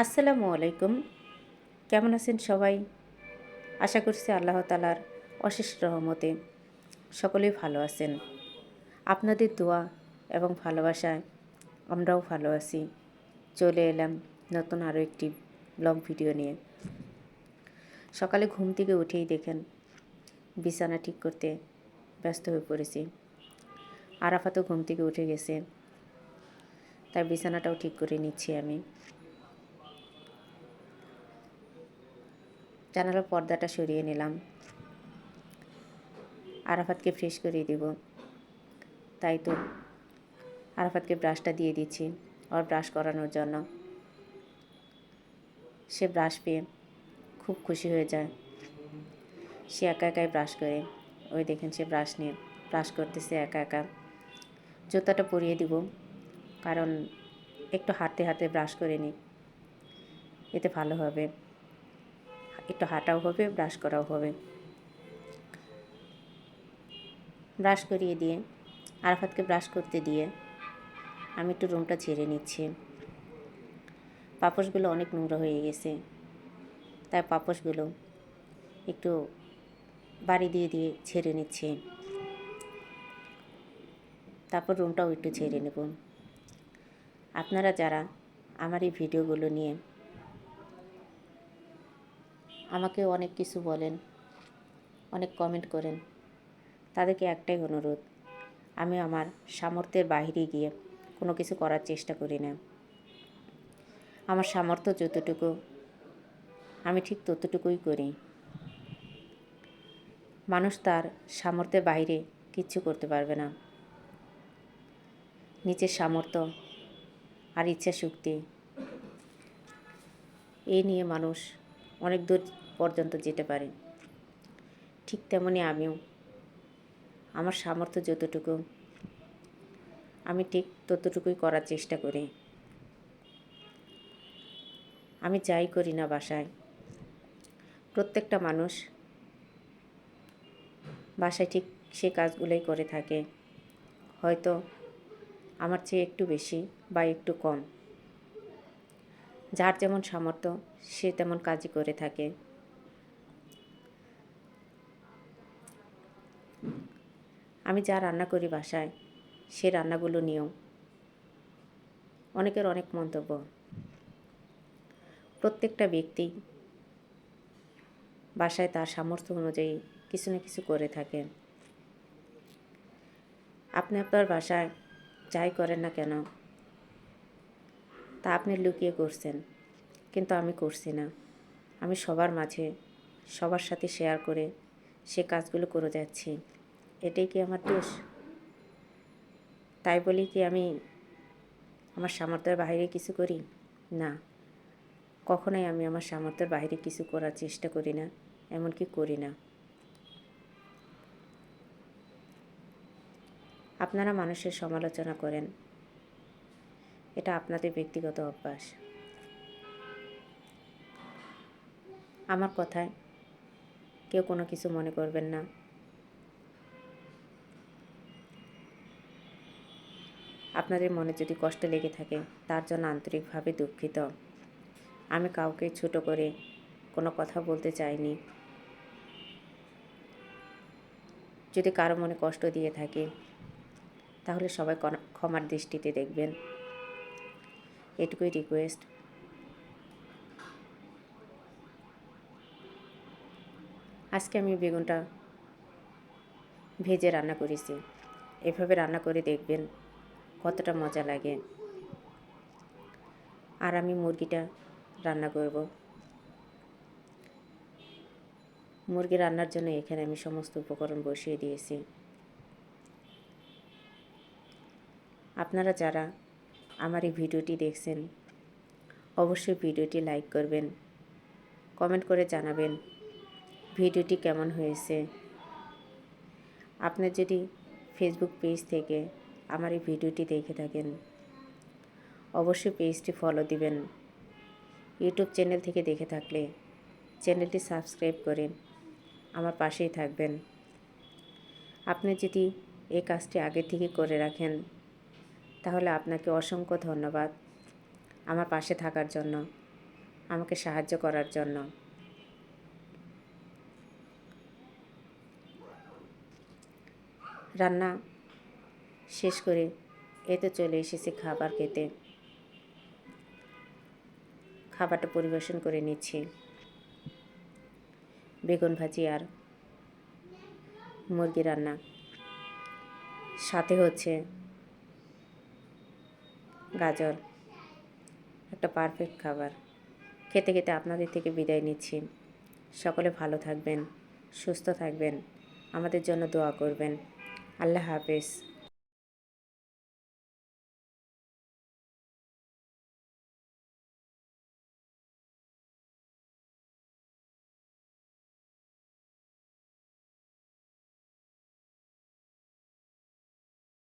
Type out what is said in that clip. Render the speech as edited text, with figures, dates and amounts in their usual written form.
আসসালামু আলাইকুম। কেমন আছেন সবাই? আশা করছি আল্লাহ তাআলার অশেষ রহমতে সকলেই ভালো আছেন। আপনাদের দোয়া এবং ভালোবাসায় আমরাও ভালো আছি। চলে এলাম নতুন আরও একটি ব্লগ ভিডিও নিয়ে। সকালে ঘুম থেকে উঠেই দেখেন বিছানা ঠিক করতে ব্যস্ত হয়ে পড়েছি। আরাফাতও ঘুম থেকে উঠে গেছে, তাই বিছানাটাও ঠিক করে নিচ্ছি আমি। জানালার পর্দাটা সরিয়ে নিলাম, আরাফাতকে ফ্রেশ করিয়ে দেব। তাই তো আরাফাতকে ব্রাশটা দিয়ে দিচ্ছি ওর ব্রাশ করানোর জন্য। সে ব্রাশ পেয়ে খুব খুশি হয়ে যায়। সে একা একাই ব্রাশ করে। ওই দেখেন সে ব্রাশ নিয়ে ব্রাশ করতেছে একা একা। জুতাটা পরিয়ে দিব, কারণ একটু হাঁটতে হাঁটতে ব্রাশ করে নিই, এতে ভালো হবে। একটু হাঁটাও হবে, ব্রাশ করাও হবে। ব্রাশ করিয়ে দিয়ে আরাফাতকে ব্রাশ করতে দিয়ে আমি একটু রুমটা ঝেড়ে নিচ্ছি। পাপোশগুলো অনেক নোংরা হয়ে গেছে, তাই পাপোশগুলো একটু বাড়ি দিয়ে দিয়ে ঝেড়ে নিচ্ছি। তারপর রুমটাও একটু ঝেড়ে নেব। আপনারা যারা আমার এই ভিডিওগুলো নিয়ে আমাকে অনেক কিছু বলেন, অনেক কমেন্ট করেন, তাদেরকে একটাই অনুরোধ, আমি আমার সামর্থ্যের বাইরে গিয়ে কোনো কিছু করার চেষ্টা করি না। আমার সামর্থ্য যতটুকু আমি ঠিক ততটুকুই করি। মানুষ তার সামর্থ্যের বাইরে কিচ্ছু করতে পারবে না। নিজের সামর্থ্য আর ইচ্ছা শক্তি এই নিয়ে মানুষ অনেক দূর পর্যন্ত যেতে পারে। ঠিক তেমনি আমিও আমার সামর্থ্য যতটুকু আমি ঠিক ততটুকুই করার চেষ্টা করি। আমি যাই করি না বাসায়, প্রত্যেকটা মানুষ বাসায় ঠিক সে কাজগুলোই করে থাকে, হয়তো আমার চেয়ে একটু বেশি বা একটু কম। যার যেমন সামর্থ্য সে তেমন কাজই করে থাকে। আমি যা রান্না করি বাসায়, সে রান্নাগুলো নিয়েও অনেকের অনেক মন্তব্য। প্রত্যেকটা ব্যক্তি বাসায় তার সামর্থ্য অনুযায়ী কিছু না কিছু করে থাকে। আপনি আপনার বাসায় যাই করেন না কেন, তা আপনি লুকিয়ে করছেন, কিন্তু আমি করছি না। আমি সবার মাঝে সবার সাথে শেয়ার করে সে কাজগুলো করে যাচ্ছি। এটাই কি আমার দোষ? তাই বলি কি আমি আমার সামর্থ্যের বাইরে কিছু করি? না, কখনোই আমি আমার সামর্থ্যের বাইরে কিছু করার চেষ্টা করি না, এমনকি করি না। আপনারা মানুষের সমালোচনা করেন, এটা আপনাদের ব্যক্তিগত অভ্যাস। আমার কথায় কেউ কোনো কিছু মনে করবেন না। আপনাদের মনে যদি কষ্ট লেগে থাকে, তার জন্য আন্তরিকভাবে দুঃখিত। আমি কাউকে ছোট করে কোনো কথা বলতে চাইনি। যদি কারো মনে কষ্ট দিয়ে থাকে, তাহলে সবাই ক্ষমার দৃষ্টিতে দেখবেন, এটুকুই রিকোয়েস্ট। আজকে আমি বেগুনটা ভেজে রান্না করেছি। এভাবে রান্না করে দেখবেন কতটা মজা লাগে। আর আমি মুরগিটা রান্না করব। মুরগি রান্নার জন্য এখানে আমি সমস্ত উপকরণ বসিয়ে দিয়েছি। আপনারা যারা আমার এই ভিডিওটি দেখছেন, অবশ্যই ভিডিওটি লাইক করবেন, কমেন্ট করে জানাবেন ভিডিওটি কেমন হয়েছে। আপনি যদি ফেসবুক পেজ থেকে আমার এই ভিডিওটি দেখে থাকেন, অবশ্যই পেজটি ফলো দিবেন। ইউটিউব চ্যানেল থেকে দেখে থাকলে চ্যানেলটি সাবস্ক্রাইব করে আমার পাশেই থাকবেন। আপনি যদি এই কাজটি আগে থেকে করে রাখেন, তাহলে আপনাকে অসংখ্য ধন্যবাদ আমার পাশে থাকার জন্য। আমাকে সাহায্য করার জন্য। রান্না শেষ করে তো চলে এসেছি খাবার খেতে। খাবারটা পরিবেশন করে নিচ্ছি। বেগুন ভাজি আর মুরগি রান্না, সাথে হচ্ছে গাজর। একটা পারফেক্ট খাবার। খেতে খেতে আপনাদের থেকে বিদায় নিচ্ছি। সকলে ভালো থাকবেন, সুস্থ থাকবেন, আমাদের জন্য দোয়া করবেন। আল্লাহ হাফেজ।